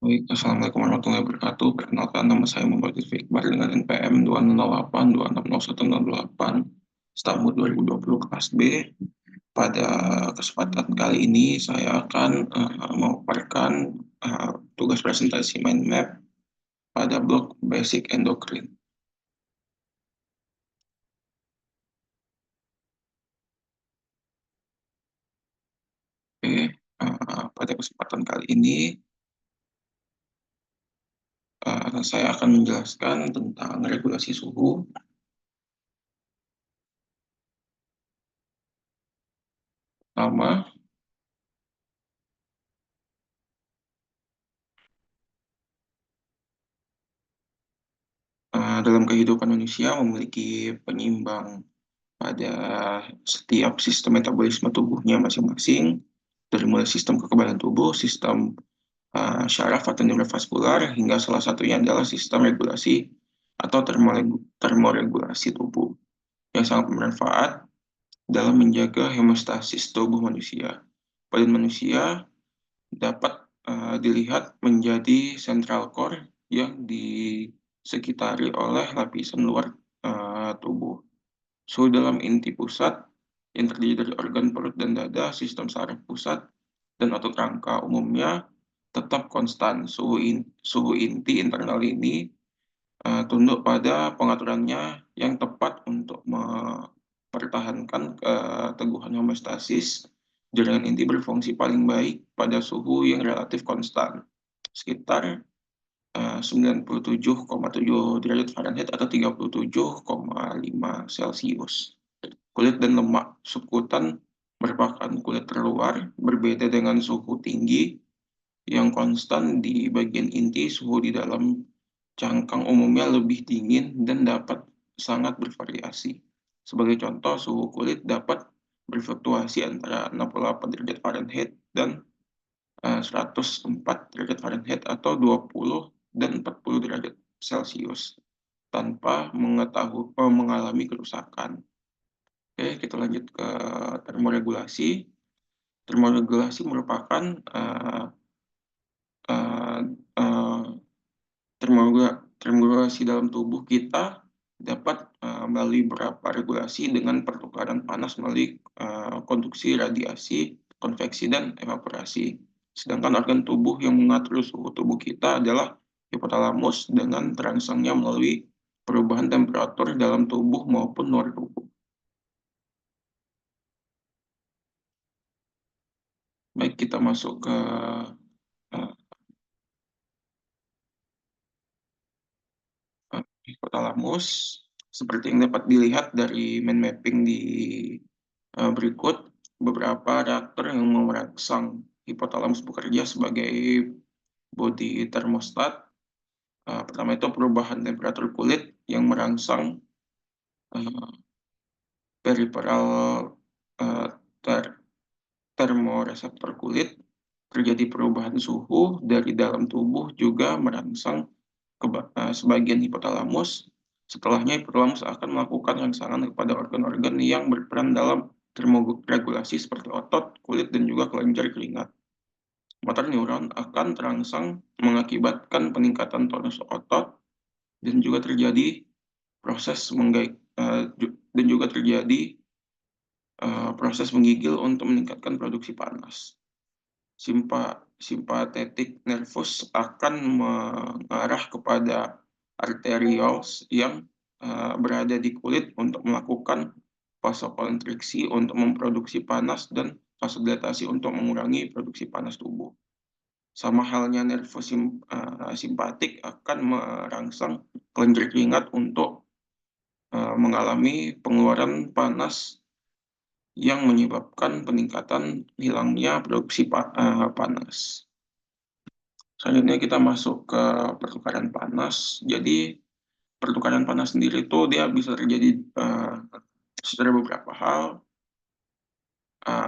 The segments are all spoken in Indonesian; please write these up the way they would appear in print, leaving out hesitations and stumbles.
Baik, Assalamualaikum warahmatullahi wabarakatuh. Perkenalkan, nama saya Muhammad Lutfi Iqbal dengan NPM 208260168, staf MUT 2020 kelas B. Pada kesempatan kali ini, saya akan memaparkan tugas presentasi mind map pada blok Basic Endocrine. Oke, pada kesempatan kali ini, saya akan menjelaskan tentang regulasi suhu. Pertama, dalam kehidupan manusia memiliki penyeimbang pada setiap sistem metabolisme tubuhnya masing-masing, dari mulai sistem kekebalan tubuh, sistem syaraf atau neurovaskular, hingga salah satunya adalah sistem regulasi atau termoregulasi tubuh yang sangat bermanfaat dalam menjaga hemostasis tubuh manusia. Badan manusia dapat dilihat menjadi central core yang disekitari oleh lapisan luar tubuh. Suhu dalam inti pusat yang terdiri dari organ perut dan dada, sistem saraf pusat, dan otot rangka umumnya tetap konstan. Suhu inti internal ini tunduk pada pengaturannya yang tepat untuk mempertahankan keteguhan homeostasis. Jaringan inti berfungsi paling baik pada suhu yang relatif konstan, sekitar 97,7 derajat Fahrenheit atau 37,5 Celcius. Kulit dan lemak subkutan merupakan kulit terluar, berbeda dengan suhu tinggi yang konstan di bagian inti. Suhu di dalam cangkang umumnya lebih dingin dan dapat sangat bervariasi. Sebagai contoh, suhu kulit dapat berfluktuasi antara 68 derajat Fahrenheit dan 104 derajat Fahrenheit atau 20 dan 40 derajat Celcius tanpa mengalami kerusakan. Oke, kita lanjut ke termoregulasi. Termoregulasi merupakan uh, uh, termoregulasi dalam tubuh kita dapat melalui beberapa regulasi dengan pertukaran panas melalui konduksi, radiasi, konveksi, dan evaporasi. Sedangkan organ tubuh yang mengatur suhu tubuh kita adalah hipotalamus dengan terangsangnya melalui perubahan temperatur dalam tubuh maupun luar tubuh. Baik, kita masuk ke uh, hipotalamus. Seperti yang dapat dilihat dari mind mapping di berikut, beberapa reaktor yang merangsang hipotalamus bekerja sebagai body thermostat. Pertama itu perubahan temperatur kulit yang merangsang peripheral uh, ter termoreseptor kulit. Terjadi perubahan suhu dari dalam tubuh juga merangsang sebagian hipotalamus. Setelahnya, hipotalamus akan melakukan rangsangan kepada organ-organ yang berperan dalam termoregulasi seperti otot, kulit, dan juga kelenjar keringat. Motor neuron akan terangsang mengakibatkan peningkatan tonus otot dan juga terjadi proses dan juga terjadi proses menggigil untuk meningkatkan produksi panas. Simpatetik nervus akan mengarah kepada arterioles yang berada di kulit untuk melakukan vasokonstriksi untuk memproduksi panas dan vasodilatasi untuk mengurangi produksi panas tubuh. Sama halnya nervus simpatik akan merangsang kelenjar keringat untuk mengalami pengeluaran panas yang menyebabkan peningkatan hilangnya produksi panas. Selanjutnya kita masuk ke pertukaran panas. Jadi pertukaran panas sendiri itu dia bisa terjadi secara beberapa hal.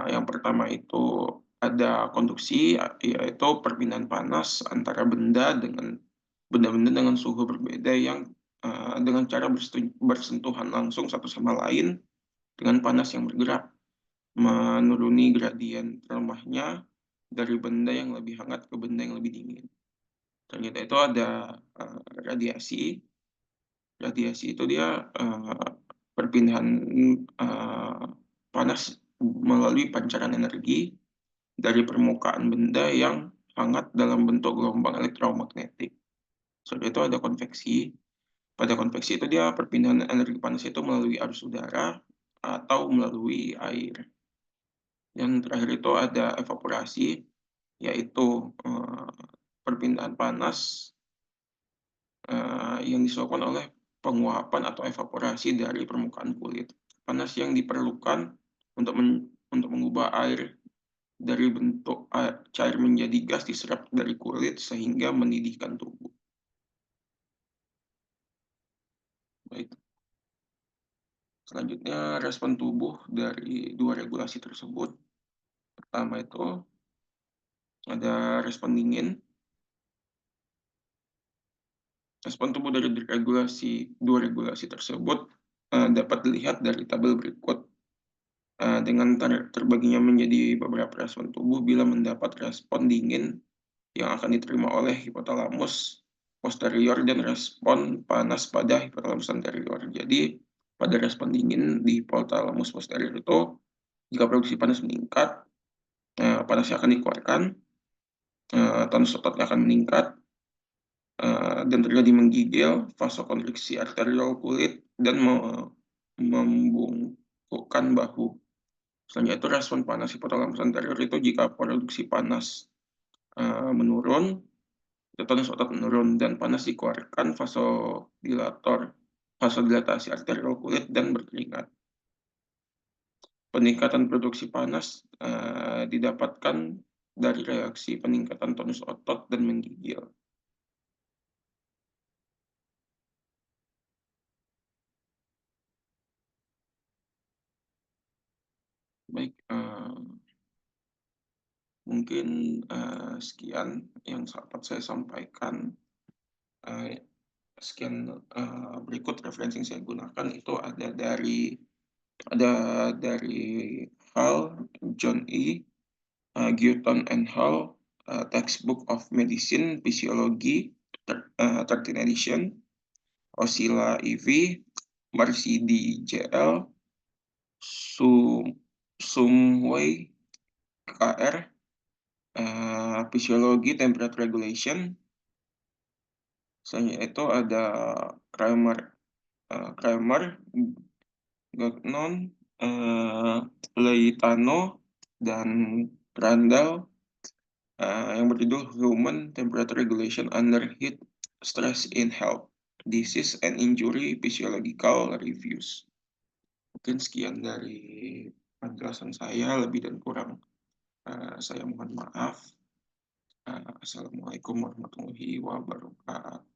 Yang pertama itu ada konduksi, yaitu perpindahan panas antara benda-benda dengan suhu berbeda yang dengan cara bersentuhan langsung satu sama lain dengan panas yang bergerak menuruni gradien terlemahnya dari benda yang lebih hangat ke benda yang lebih dingin. Ternyata itu ada, radiasi. Radiasi itu dia, perpindahan, panas melalui pancaran energi dari permukaan benda yang hangat dalam bentuk gelombang elektromagnetik. Selain itu ada konveksi. Pada konveksi itu dia perpindahan energi panas itu melalui arus udara atau melalui air. Yang terakhir itu ada evaporasi, yaitu, perpindahan panas, yang disebabkan oleh penguapan atau evaporasi dari permukaan kulit. Panas yang diperlukan untuk untuk mengubah air dari bentuk cair menjadi gas diserap dari kulit sehingga mendidihkan tubuh. Baik, selanjutnya respon tubuh dari dua regulasi tersebut. Pertama itu ada respon dingin. Respon tubuh dari dua regulasi tersebut, dapat dilihat dari tabel berikut. Dengan terbaginya menjadi beberapa respon tubuh bila mendapat respon dingin yang akan diterima oleh hipotalamus posterior dan respon panas pada hipotalamus anterior. Jadi, pada respon dingin di hipotalamus posterior itu, jika produksi panas meningkat, panasnya akan dikeluarkan, tonus ototnya akan meningkat, dan terjadi menggigil, vasokonstriksi arteriol kulit, dan membungkukkan bahu. Selanjutnya itu respon panas hipotalamus anterior itu jika produksi panas menurun, tonus otot menurun, dan panas dikeluarkan vasodilatasi arteriol kulit dan berkeringat. Peningkatan produksi panas didapatkan dari reaksi peningkatan tonus otot dan menggigil. Baik, mungkin, sekian yang dapat saya sampaikan. Eee, Sekian, berikut referensi yang saya gunakan itu ada dari Hall, John E., Guyton and Hall, Textbook of Medicine Physiology, 13 edition, Oscilla E.V., Marcy D. J.L., Sumway K.R., Physiology Temperature Regulation. Selanjutnya itu ada Kramer, Gagnon, Leitano, dan Randall, yang berjudul Human Temperature Regulation Under Heat Stress in Health, Disease and Injury Physiological Reviews. Mungkin sekian dari penjelasan saya, lebih dan kurang saya mohon maaf. Assalamualaikum warahmatullahi wabarakatuh.